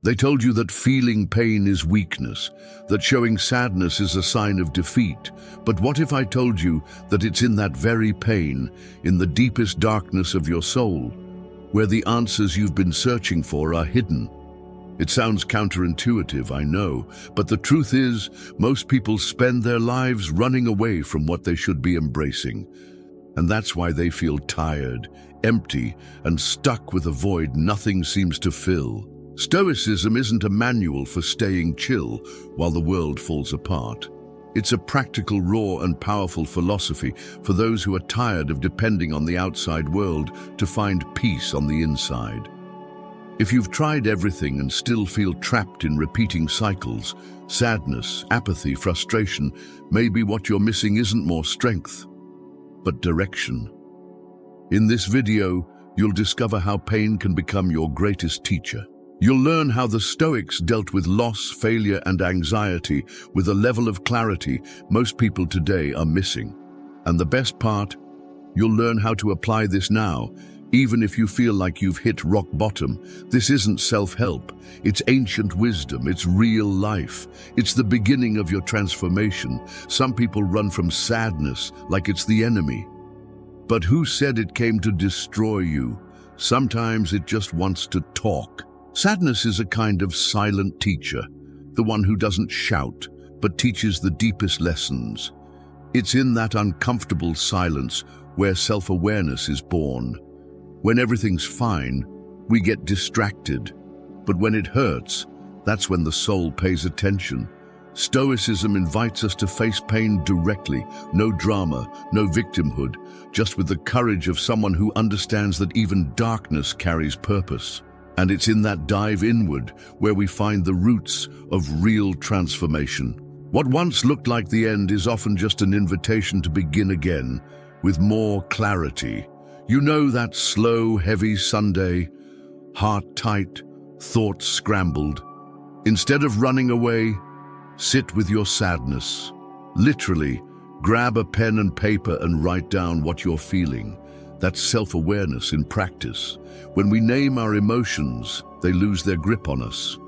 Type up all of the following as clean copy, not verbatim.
They told you that feeling pain is weakness, that showing sadness is a sign of defeat. But what if I told you that it's in that very pain, in the deepest darkness of your soul, where the answers you've been searching for are hidden? It sounds counterintuitive, I know, but the truth is, most people spend their lives running away from what they should be embracing. And that's why they feel tired, empty, and stuck with a void nothing seems to fill. Stoicism isn't a manual for staying chill while the world falls apart. It's a practical, raw, and powerful philosophy for those who are tired of depending on the outside world to find peace on the inside. If you've tried everything and still feel trapped in repeating cycles, sadness, apathy, frustration, maybe what you're missing isn't more strength, but direction. In this video, you'll discover how pain can become your greatest teacher. You'll learn how the Stoics dealt with loss, failure, and anxiety with a level of clarity most people today are missing. And the best part, you'll learn how to apply this now, even if you feel like you've hit rock bottom. This isn't self-help. It's ancient wisdom. It's real life. It's the beginning of your transformation. Some people run from sadness like it's the enemy. But who said it came to destroy you? Sometimes it just wants to talk. Sadness is a kind of silent teacher, the one who doesn't shout, but teaches the deepest lessons. It's in that uncomfortable silence where self-awareness is born. When everything's fine, we get distracted. But when it hurts, that's when the soul pays attention. Stoicism invites us to face pain directly, no drama, no victimhood, just with the courage of someone who understands that even darkness carries purpose. And it's in that dive inward where we find the roots of real transformation. What once looked like the end is often just an invitation to begin again, with more clarity. You know that slow, heavy Sunday, heart tight, thoughts scrambled. Instead of running away, sit with your sadness. Literally, grab a pen and paper and write down what you're feeling. That's self-awareness in practice. When we name our emotions, they lose their grip on us.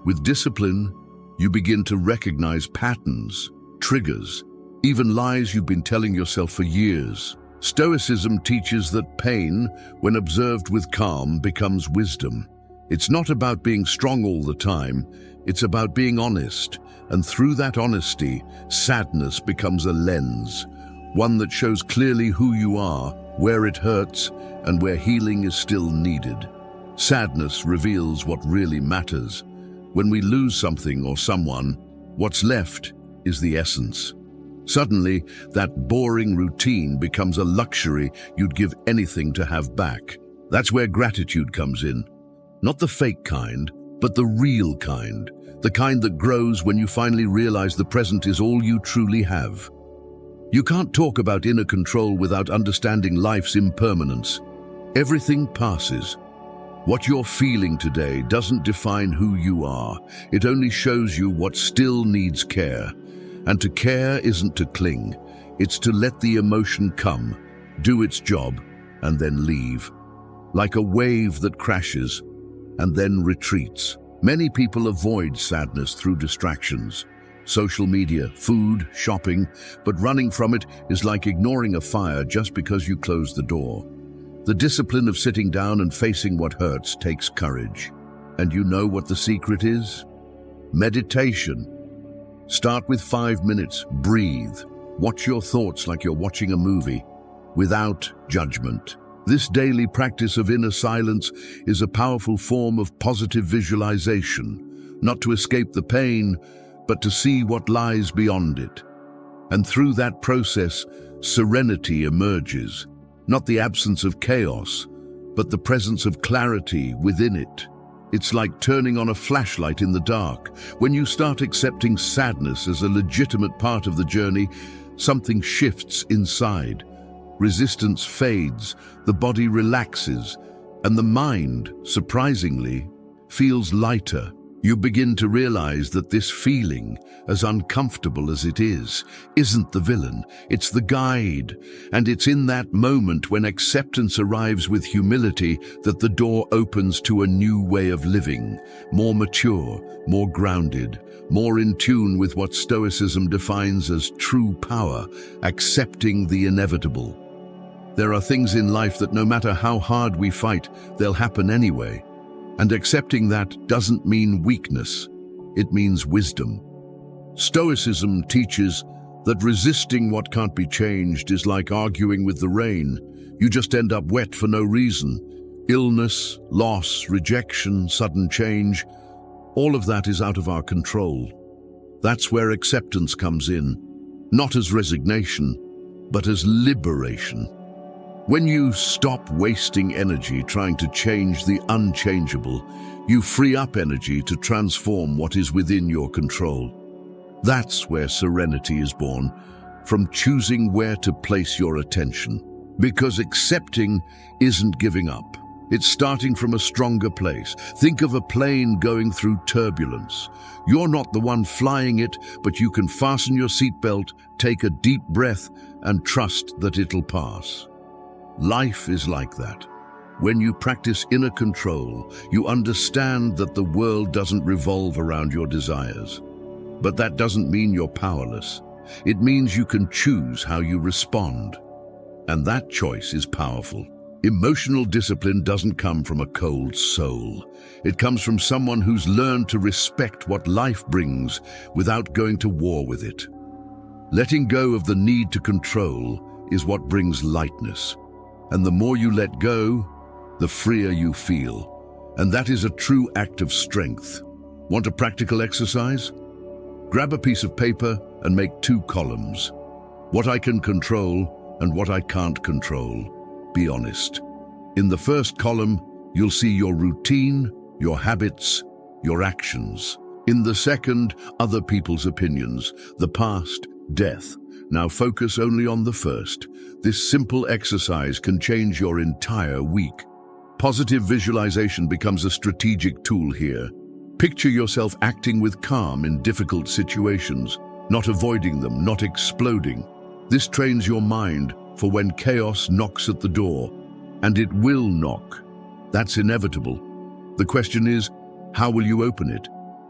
With discipline, you begin to recognize patterns, triggers, even lies you've been telling yourself for years. Stoicism teaches that pain, when observed with calm, becomes wisdom. It's not about being strong all the time, it's about being honest. And through that honesty, sadness becomes a lens, one that shows clearly who you are, where it hurts, and where healing is still needed. Sadness reveals what really matters. When we lose something or someone, what's left is the essence. Suddenly, that boring routine becomes a luxury you'd give anything to have back. That's where gratitude comes in. Not the fake kind, but the real kind. The kind that grows when you finally realize the present is all you truly have. You can't talk about inner control without understanding life's impermanence. Everything passes. What you're feeling today doesn't define who you are. It only shows you what still needs care. And to care isn't to cling. It's to let the emotion come, do its job, and then leave. Like a wave that crashes and then retreats. Many people avoid sadness through distractions. Social media, food, shopping, but running from it is like ignoring a fire just because you close the door. The discipline of sitting down and facing what hurts takes courage. And you know what the secret is? Meditation. Start with 5 minutes, breathe. Watch your thoughts like you're watching a movie, without judgment. This daily practice of inner silence is a powerful form of positive visualization, not to escape the pain, but to see what lies beyond it. And through that process, serenity emerges, not the absence of chaos, but the presence of clarity within it. It's like turning on a flashlight in the dark. When you start accepting sadness as a legitimate part of the journey, something shifts inside. Resistance fades, the body relaxes, and the mind, surprisingly, feels lighter. You begin to realize that this feeling, as uncomfortable as it is, isn't the villain, it's the guide. And it's in that moment when acceptance arrives with humility that the door opens to a new way of living, more mature, more grounded, more in tune with what Stoicism defines as true power, accepting the inevitable. There are things in life that no matter how hard we fight, they'll happen anyway. And accepting that doesn't mean weakness, it means wisdom. Stoicism teaches that resisting what can't be changed is like arguing with the rain. You just end up wet for no reason. Illness, loss, rejection, sudden change, all of that is out of our control. That's where acceptance comes in, not as resignation, but as liberation. When you stop wasting energy trying to change the unchangeable, you free up energy to transform what is within your control. That's where serenity is born, from choosing where to place your attention. Because accepting isn't giving up. It's starting from a stronger place. Think of a plane going through turbulence. You're not the one flying it, but you can fasten your seatbelt, take a deep breath, and trust that it'll pass. Life is like that. When you practice inner control, you understand that the world doesn't revolve around your desires. But that doesn't mean you're powerless. It means you can choose how you respond. And that choice is powerful. Emotional discipline doesn't come from a cold soul. It comes from someone who's learned to respect what life brings without going to war with it. Letting go of the need to control is what brings lightness. And the more you let go, the freer you feel. And that is a true act of strength. Want a practical exercise? Grab a piece of paper and make 2 columns. What I can control and what I can't control. Be honest. In the first column, you'll see your routine, your habits, your actions. In the second, other people's opinions, the past, death. Now focus only on the first. This simple exercise can change your entire week. Positive visualization becomes a strategic tool here. Picture yourself acting with calm in difficult situations, not avoiding them, not exploding. This trains your mind for when chaos knocks at the door, and it will knock. That's inevitable. The question is, how will you open it?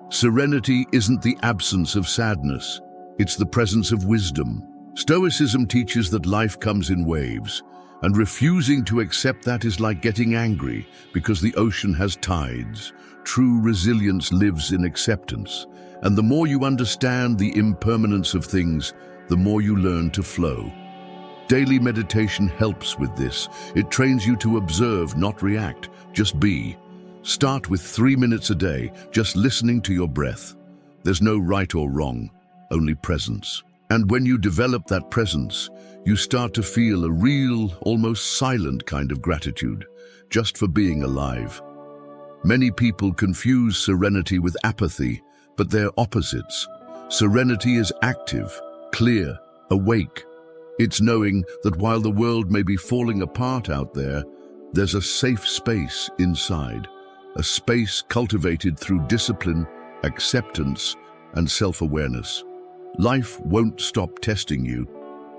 Serenity isn't the absence of sadness. It's the presence of wisdom. Stoicism teaches that life comes in waves, and refusing to accept that is like getting angry because the ocean has tides. True resilience lives in acceptance, and the more you understand the impermanence of things, the more you learn to flow. Daily meditation helps with this. It trains you to observe, not react, just be. Start with 3 minutes a day, just listening to your breath. There's no right or wrong, only presence. And when you develop that presence, you start to feel a real, almost silent kind of gratitude, just for being alive. Many people confuse serenity with apathy, but they're opposites. Serenity is active, clear, awake. It's knowing that while the world may be falling apart out there, there's a safe space inside, a space cultivated through discipline, acceptance, and self-awareness. Life won't stop testing you,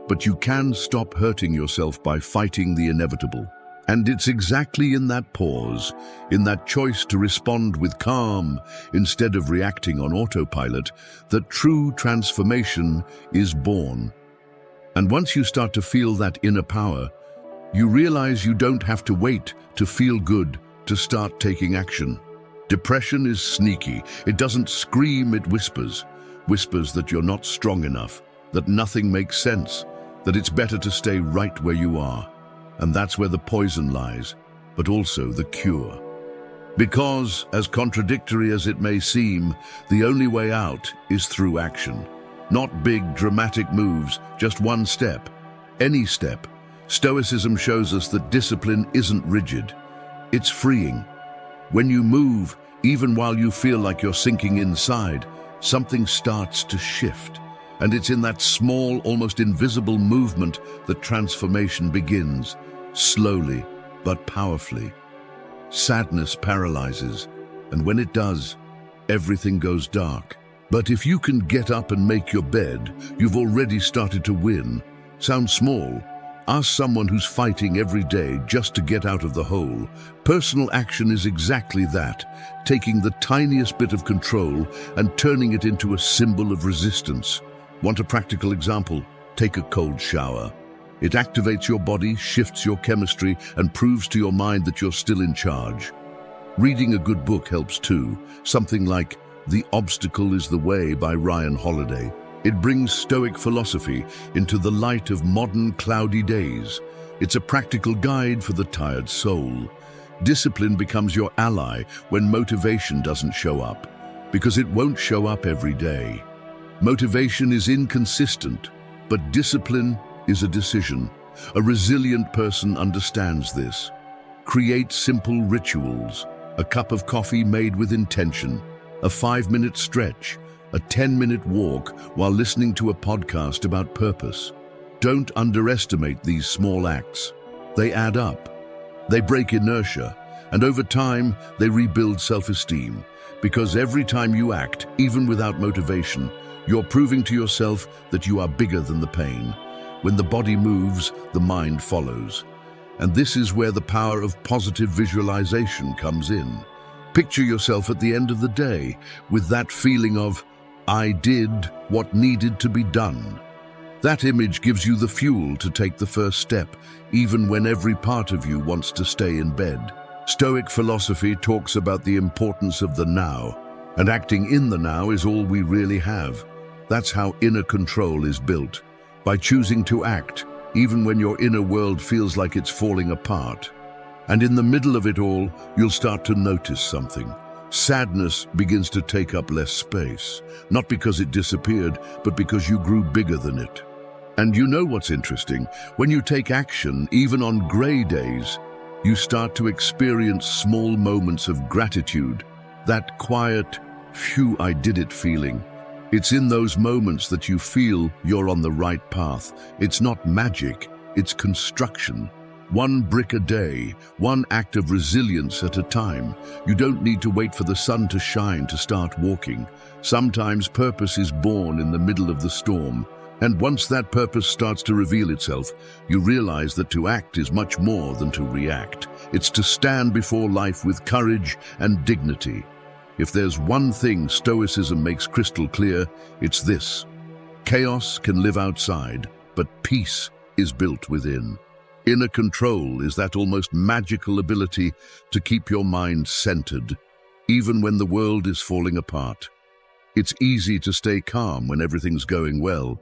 but you can stop hurting yourself by fighting the inevitable. And it's exactly in that pause, in that choice to respond with calm instead of reacting on autopilot, that true transformation is born. And once you start to feel that inner power, you realize you don't have to wait to feel good to start taking action. Depression is sneaky. It doesn't scream, it whispers. Whispers that you're not strong enough, that nothing makes sense, that it's better to stay right where you are. And that's where the poison lies, but also the cure. Because, as contradictory as it may seem, the only way out is through action. Not big, dramatic moves, just one step. Any step. Stoicism shows us that discipline isn't rigid. It's freeing. When you move, even while you feel like you're sinking inside, something starts to shift. And it's in that small, almost invisible movement that transformation begins, slowly but powerfully. Sadness paralyzes, and when it does, everything goes dark. But if you can get up and make your bed, you've already started to win. Sounds small? Ask someone who's fighting every day just to get out of the hole. Personal action is exactly that, taking the tiniest bit of control and turning it into a symbol of resistance. Want a practical example? Take a cold shower. It activates your body, shifts your chemistry, and proves to your mind that you're still in charge. Reading a good book helps too, something like The Obstacle is the Way by Ryan Holiday. It brings Stoic philosophy into the light of modern cloudy days. It's a practical guide for the tired soul. Discipline becomes your ally when motivation doesn't show up, because it won't show up every day. Motivation is inconsistent, but discipline is a decision. A resilient person understands this. Create simple rituals, a cup of coffee made with intention, a 5-minute stretch, a 10-minute walk while listening to a podcast about purpose. Don't underestimate these small acts. They add up. They break inertia, and over time, they rebuild self-esteem. Because every time you act, even without motivation, you're proving to yourself that you are bigger than the pain. When the body moves, the mind follows. And this is where the power of positive visualization comes in. Picture yourself at the end of the day with that feeling of, I did what needed to be done. That image gives you the fuel to take the first step, even when every part of you wants to stay in bed. Stoic philosophy talks about the importance of the now, and acting in the now is all we really have. That's how inner control is built, by choosing to act, even when your inner world feels like it's falling apart. And in the middle of it all, you'll start to notice something. Sadness begins to take up less space, not because it disappeared, but because you grew bigger than it. And you know what's interesting? When you take action, even on gray days, you start to experience small moments of gratitude, that quiet, phew, I did it feeling. It's in those moments that you feel you're on the right path. It's not magic, it's construction. One brick a day, one act of resilience at a time. You don't need to wait for the sun to shine to start walking. Sometimes purpose is born in the middle of the storm. And once that purpose starts to reveal itself, you realize that to act is much more than to react. It's to stand before life with courage and dignity. If there's one thing Stoicism makes crystal clear, it's this. Chaos can live outside, but peace is built within. Inner control is that almost magical ability to keep your mind centered, even when the world is falling apart. It's easy to stay calm when everything's going well,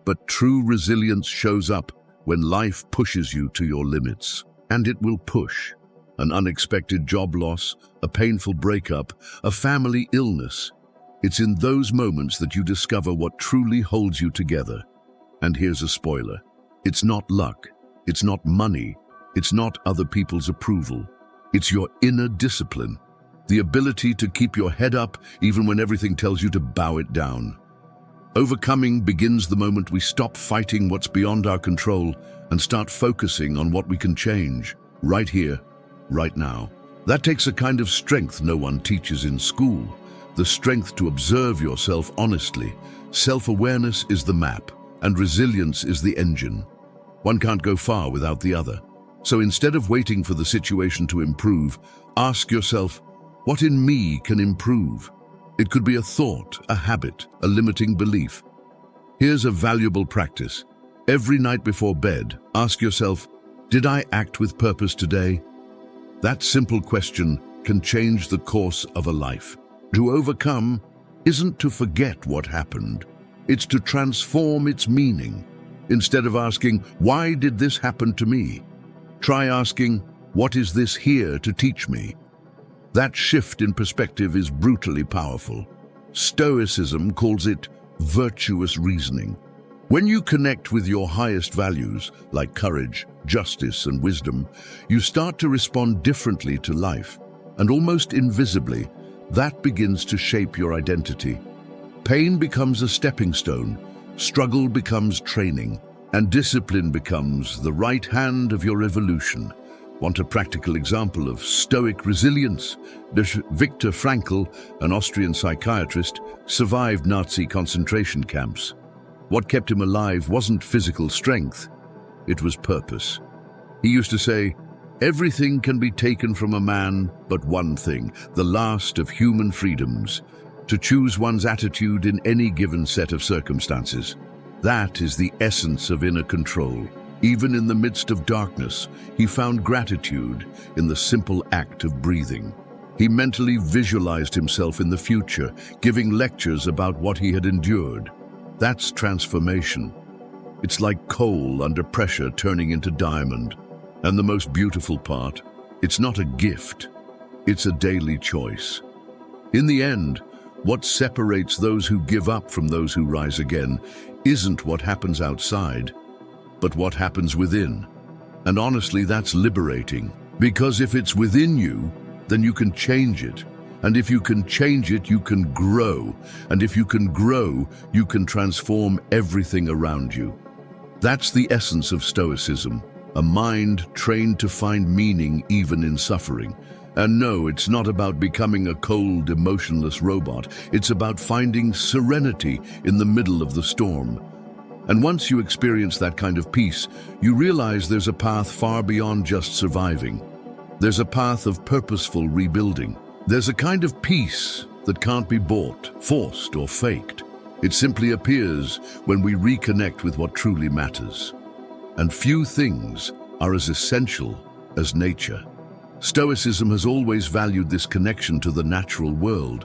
but true resilience shows up when life pushes you to your limits. And it will push. An unexpected job loss, a painful breakup, a family illness. It's in those moments that you discover what truly holds you together. And here's a spoiler. It's not luck. It's not money. It's not other people's approval. It's your inner discipline. The ability to keep your head up even when everything tells you to bow it down. Overcoming begins the moment we stop fighting what's beyond our control and start focusing on what we can change, right here, right now. That takes a kind of strength no one teaches in school, the strength to observe yourself honestly. Self-awareness is the map, and resilience is the engine. One can't go far without the other. So instead of waiting for the situation to improve, ask yourself, what in me can improve? It could be a thought, a habit, a limiting belief. Here's a valuable practice. Every night before bed, ask yourself, did I act with purpose today? That simple question can change the course of a life. To overcome isn't to forget what happened. It's to transform its meaning. Instead of asking, why did this happen to me? Try asking, what is this here to teach me? That shift in perspective is brutally powerful. Stoicism calls it virtuous reasoning. When you connect with your highest values, like courage, justice, and wisdom, you start to respond differently to life, and almost invisibly, that begins to shape your identity. Pain becomes a stepping stone, struggle becomes training, and discipline becomes the right hand of your evolution. Want a practical example of Stoic resilience? Viktor Frankl, an Austrian psychiatrist, survived Nazi concentration camps. What kept him alive wasn't physical strength, it was purpose. He used to say, "Everything can be taken from a man but one thing, the last of human freedoms, to choose one's attitude in any given set of circumstances. That is the essence of inner control." Even in the midst of darkness, he found gratitude in the simple act of breathing. He mentally visualized himself in the future, giving lectures about what he had endured. That's transformation. It's like coal under pressure turning into diamond. And the most beautiful part, it's not a gift, it's a daily choice. In the end, what separates those who give up from those who rise again isn't what happens outside, but what happens within. And honestly, that's liberating. Because if it's within you, then you can change it. And if you can change it, you can grow. And if you can grow, you can transform everything around you. That's the essence of Stoicism, a mind trained to find meaning even in suffering. And no, it's not about becoming a cold, emotionless robot. It's about finding serenity in the middle of the storm. And once you experience that kind of peace, you realize there's a path far beyond just surviving. There's a path of purposeful rebuilding. There's a kind of peace that can't be bought, forced, or faked. It simply appears when we reconnect with what truly matters. And few things are as essential as nature. Stoicism has always valued this connection to the natural world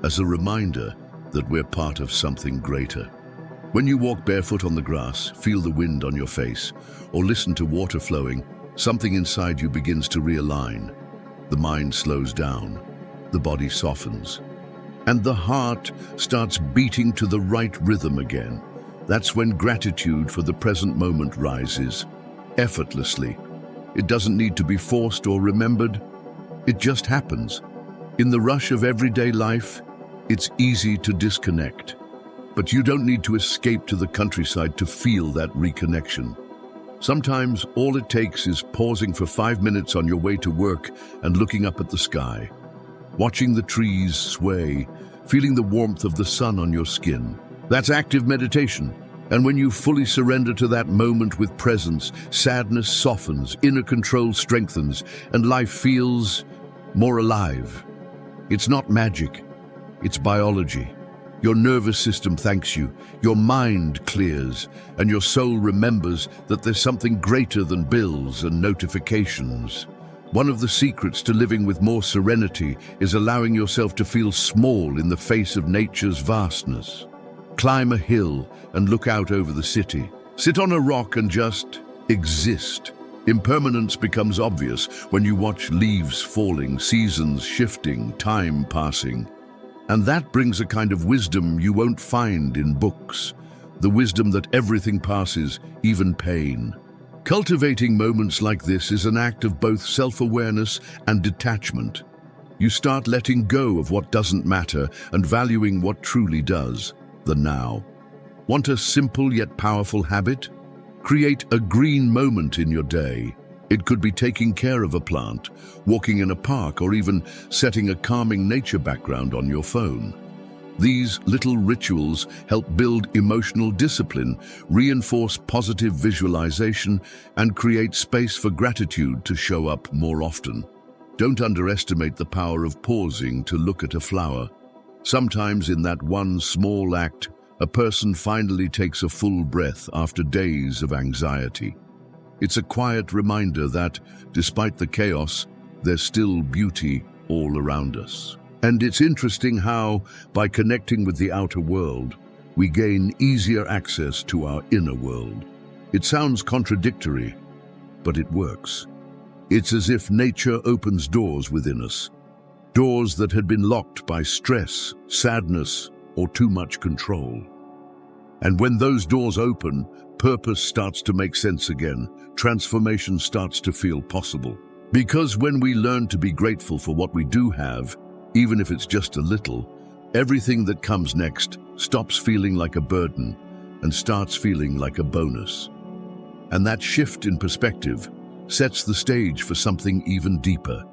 as a reminder that we're part of something greater. When you walk barefoot on the grass, feel the wind on your face, or listen to water flowing, something inside you begins to realign. The mind slows down, the body softens, and the heart starts beating to the right rhythm again. That's when gratitude for the present moment rises, effortlessly. It doesn't need to be forced or remembered. It just happens. In the rush of everyday life, it's easy to disconnect. But you don't need to escape to the countryside to feel that reconnection. Sometimes all it takes is pausing for 5 minutes on your way to work and looking up at the sky, watching the trees sway, feeling the warmth of the sun on your skin. That's active meditation. And when you fully surrender to that moment with presence, sadness softens, inner control strengthens, and life feels more alive. It's not magic, it's biology. Your nervous system thanks you, your mind clears, and your soul remembers that there's something greater than bills and notifications. One of the secrets to living with more serenity is allowing yourself to feel small in the face of nature's vastness. Climb a hill and look out over the city. Sit on a rock and just exist. Impermanence becomes obvious when you watch leaves falling, seasons shifting, time passing. And that brings a kind of wisdom you won't find in books. The wisdom that everything passes, even pain. Cultivating moments like this is an act of both self-awareness and detachment. You start letting go of what doesn't matter and valuing what truly does, the now. Want a simple yet powerful habit? Create a green moment in your day. It could be taking care of a plant, walking in a park, or even setting a calming nature background on your phone. These little rituals help build emotional discipline, reinforce positive visualization, and create space for gratitude to show up more often. Don't underestimate the power of pausing to look at a flower. Sometimes in that one small act, a person finally takes a full breath after days of anxiety. It's a quiet reminder that, despite the chaos, there's still beauty all around us. And it's interesting how, by connecting with the outer world, we gain easier access to our inner world. It sounds contradictory, but it works. It's as if nature opens doors within us, doors that had been locked by stress, sadness, or too much control. And when those doors open, purpose starts to make sense again. Transformation starts to feel possible. Because when we learn to be grateful for what we do have, even if it's just a little, everything that comes next stops feeling like a burden and starts feeling like a bonus. And that shift in perspective sets the stage for something even deeper.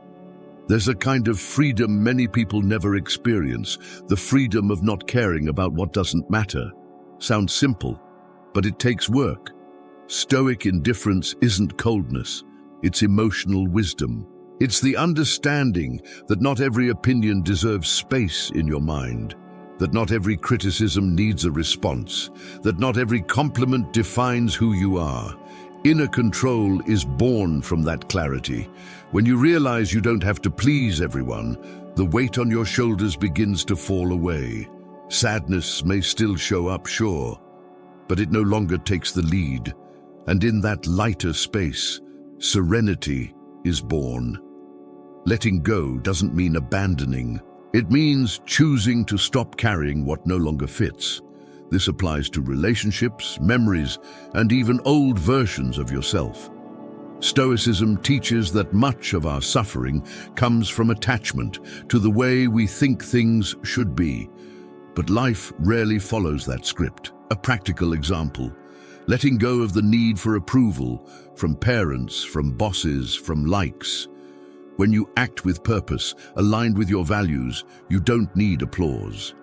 There's a kind of freedom many people never experience, the freedom of not caring about what doesn't matter. Sounds simple, but it takes work. Stoic indifference isn't coldness, it's emotional wisdom. It's the understanding that not every opinion deserves space in your mind, that not every criticism needs a response, that not every compliment defines who you are. Inner control is born from that clarity. When you realize you don't have to please everyone, the weight on your shoulders begins to fall away. Sadness may still show up, sure, but it no longer takes the lead. And in that lighter space, serenity is born. Letting go doesn't mean abandoning. It means choosing to stop carrying what no longer fits. This applies to relationships, memories, and even old versions of yourself. Stoicism teaches that much of our suffering comes from attachment to the way we think things should be. But life rarely follows that script. A practical example: letting go of the need for approval from parents, from bosses, from likes. When you act with purpose, aligned with your values, you don't need applause.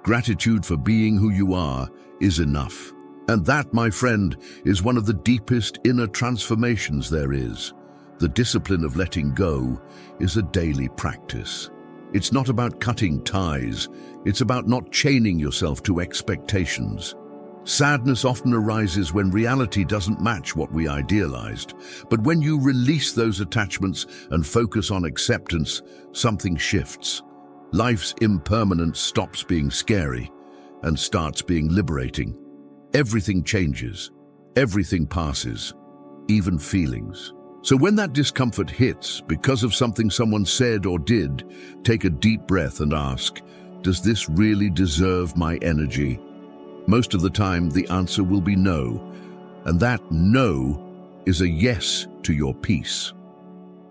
Gratitude for being who you are is enough. And that, my friend, is one of the deepest inner transformations there is. The discipline of letting go is a daily practice. It's not about cutting ties, it's about not chaining yourself to expectations. Sadness often arises when reality doesn't match what we idealized. But when you release those attachments and focus on acceptance, something shifts. Life's impermanence stops being scary and starts being liberating. Everything changes, everything passes, even feelings. So when that discomfort hits because of something someone said or did, take a deep breath and ask, does this really deserve my energy? Most of the time, the answer will be no, and that no is a yes to your peace.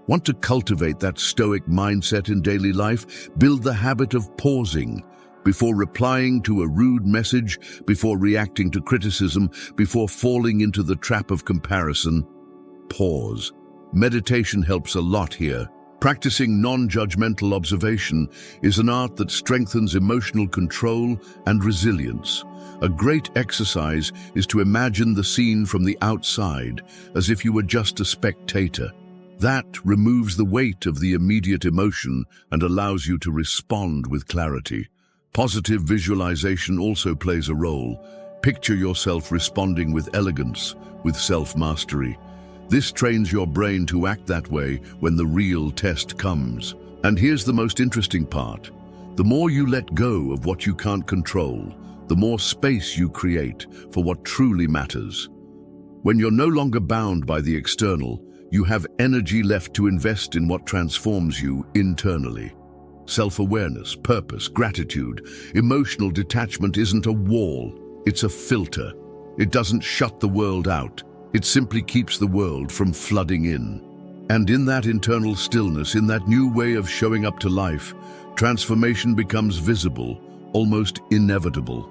Want to cultivate that stoic mindset in daily life? Build the habit of pausing before replying to a rude message, before reacting to criticism, before falling into the trap of comparison. Pause. Meditation helps a lot here. Practicing non-judgmental observation is an art that strengthens emotional control and resilience. A great exercise is to imagine the scene from the outside, as if you were just a spectator. That removes the weight of the immediate emotion and allows you to respond with clarity. Positive visualization also plays a role. Picture yourself responding with elegance, with self-mastery. This trains your brain to act that way when the real test comes. And here's the most interesting part. The more you let go of what you can't control, the more space you create for what truly matters. When you're no longer bound by the external, you have energy left to invest in what transforms you internally. Self-awareness, purpose, gratitude, emotional detachment isn't a wall, it's a filter. It doesn't shut the world out. It simply keeps the world from flooding in. And in that internal stillness, in that new way of showing up to life, transformation becomes visible, almost inevitable.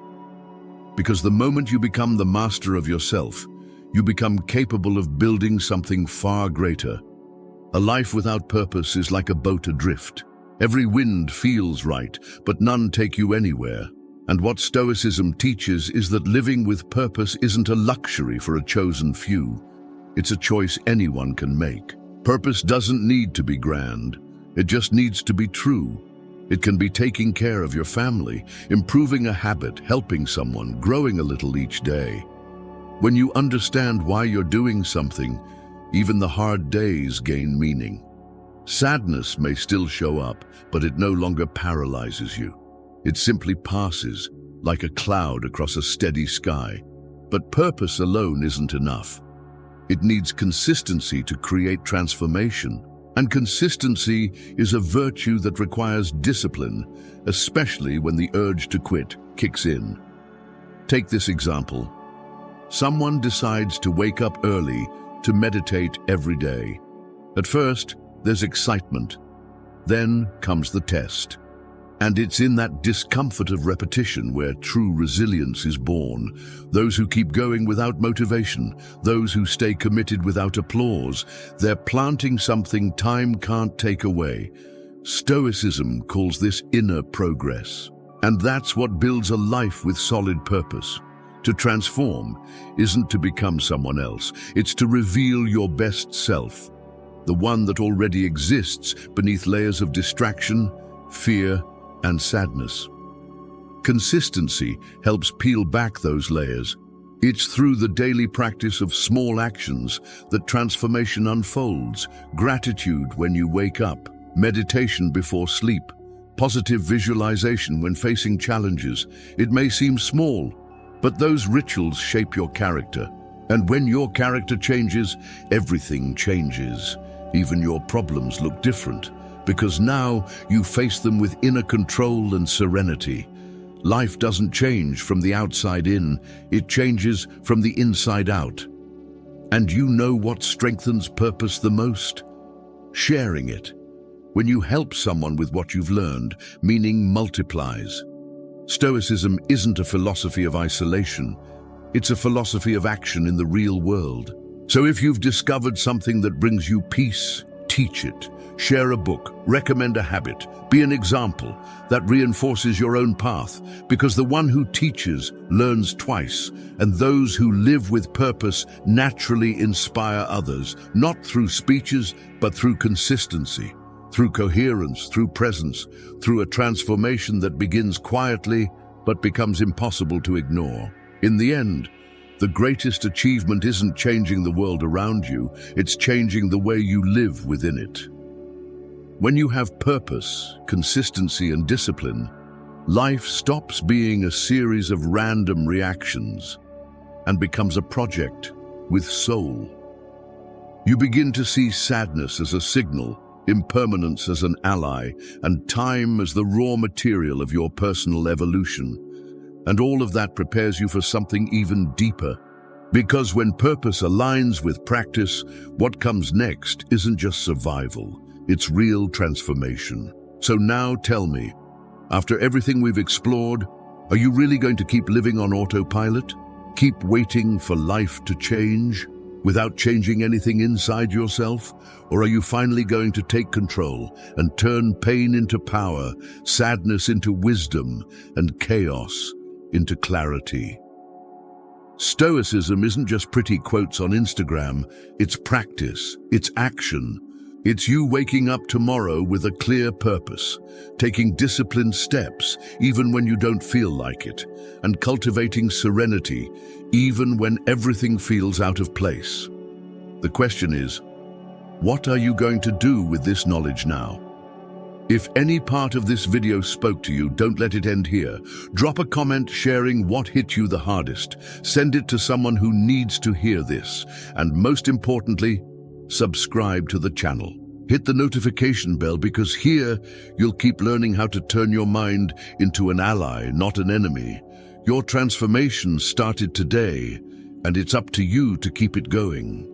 Because the moment you become the master of yourself, you become capable of building something far greater. A life without purpose is like a boat adrift. Every wind feels right, but none take you anywhere. And what Stoicism teaches is that living with purpose isn't a luxury for a chosen few. It's a choice anyone can make. Purpose doesn't need to be grand. It just needs to be true. It can be taking care of your family, improving a habit, helping someone, growing a little each day. When you understand why you're doing something, even the hard days gain meaning. Sadness may still show up, but it no longer paralyzes you. It simply passes, like a cloud across a steady sky. But purpose alone isn't enough. It needs consistency to create transformation. And consistency is a virtue that requires discipline, especially when the urge to quit kicks in. Take this example. Someone decides to wake up early to meditate every day. At first, there's excitement. Then comes the test. And it's in that discomfort of repetition where true resilience is born. Those who keep going without motivation, those who stay committed without applause, they're planting something time can't take away. Stoicism calls this inner progress. And that's what builds a life with solid purpose. To transform isn't to become someone else, it's to reveal your best self, the one that already exists beneath layers of distraction, fear, and sadness. Consistency helps peel back those layers. It's through the daily practice of small actions that transformation unfolds. Gratitude when you wake up, meditation before sleep, positive visualization when facing challenges. It may seem small, but those rituals shape your character. And when your character changes, everything changes. Even your problems look different, because now you face them with inner control and serenity. Life doesn't change from the outside in, it changes from the inside out. And you know what strengthens purpose the most? Sharing it. When you help someone with what you've learned, meaning multiplies. Stoicism isn't a philosophy of isolation, it's a philosophy of action in the real world. So if you've discovered something that brings you peace, teach it. Share a book, recommend a habit, be an example that reinforces your own path, because the one who teaches learns twice, and those who live with purpose naturally inspire others, not through speeches, but through consistency, through coherence, through presence, through a transformation that begins quietly but becomes impossible to ignore. In the end, the greatest achievement isn't changing the world around you, it's changing the way you live within it. When you have purpose, consistency, and discipline, life stops being a series of random reactions and becomes a project with soul. You begin to see sadness as a signal, impermanence as an ally, and time as the raw material of your personal evolution. And all of that prepares you for something even deeper. Because when purpose aligns with practice, what comes next isn't just survival, it's real transformation. So now tell me, after everything we've explored, are you really going to keep living on autopilot? Keep waiting for life to change without changing anything inside yourself? Or are you finally going to take control and turn pain into power, sadness into wisdom, and chaos into clarity? Stoicism isn't just pretty quotes on Instagram, it's practice, it's action. It's you waking up tomorrow with a clear purpose, taking disciplined steps even when you don't feel like it, and cultivating serenity even when everything feels out of place. The question is, what are you going to do with this knowledge now? If any part of this video spoke to you, don't let it end here. Drop a comment sharing what hit you the hardest. Send it to someone who needs to hear this. And most importantly, subscribe to the channel. Hit the notification bell, because here you'll keep learning how to turn your mind into an ally, not an enemy. Your transformation started today, and it's up to you to keep it going.